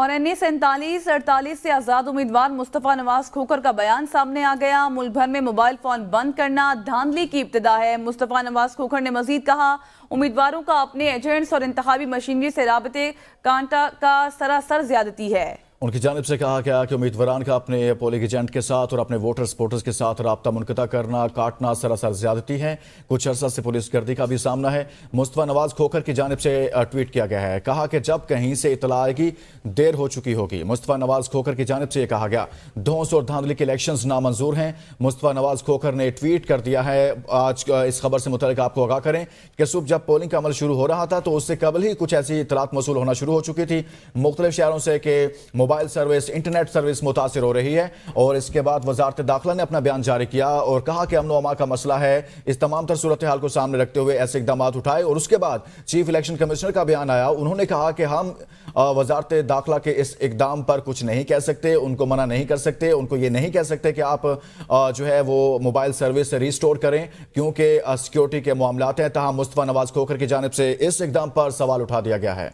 اور NA-47-48 سے آزاد امیدوار مصطفیٰ نواز کھوکھر کا بیان سامنے آ گیا۔ ملک بھر میں موبائل فون بند کرنا دھاندلی کی ابتدا ہے۔ مصطفیٰ نواز کھوکھر نے مزید کہا، امیدواروں کا اپنے ایجنٹس اور انتخابی مشینری سے رابطے کانٹا کا سراسر زیادتی ہے۔ ان کی جانب سے کہا گیا کہ امیدواران کا اپنے پولنگ ایجنٹ کے ساتھ اور اپنے ووٹر سپورٹرز کے ساتھ رابطہ منقطع کرنا کاٹنا سراسر زیادتی ہے۔ کچھ عرصہ سے پولیس گردی کا بھی سامنا ہے۔ مصطفیٰ نواز کھوکھر کی جانب سے ٹویٹ کیا گیا ہے، کہا کہ جب کہیں سے اطلاع آئے گی دیر ہو چکی ہوگی۔ مصطفیٰ نواز کھوکھر کی جانب سے یہ کہا گیا، دھونس اور دھاندلی کے الیکشنز نامنظور ہیں۔ مصطفیٰ نواز کھوکھر نے ٹویٹ کر دیا ہے، آج اس خبر سے متعلق آپ کو آگاہ کریں کہ صبح جب پولنگ کا عمل شروع ہو رہا تھا تو اس سے قبل ہی کچھ ایسی اطلاعات موصول ہونا شروع ہو چکی تھی مختلف شہروں سے کہ موبائل سروس انٹرنیٹ سروس متاثر ہو رہی ہے، اور اس کے بعد وزارت داخلہ نے اپنا بیان جاری کیا اور کہا کہ امن و امان کا مسئلہ ہے۔ اس تمام تر صورتحال کو سامنے رکھتے ہوئے ایسے اقدامات اٹھائے، اور اس کے بعد چیف الیکشن کمشنر کا بیان آیا۔ انہوں نے کہا کہ ہم وزارت داخلہ کے اس اقدام پر کچھ نہیں کہہ سکتے، ان کو منع نہیں کر سکتے، ان کو یہ نہیں کہہ سکتے کہ آپ جو ہے وہ موبائل سروس ریسٹور کریں کیونکہ سیکیورٹی کے معاملات ہیں۔ تاہم مصطفیٰ نواز کھوکھر کی جانب سے اس اقدام پر سوال اٹھا دیا گیا ہے۔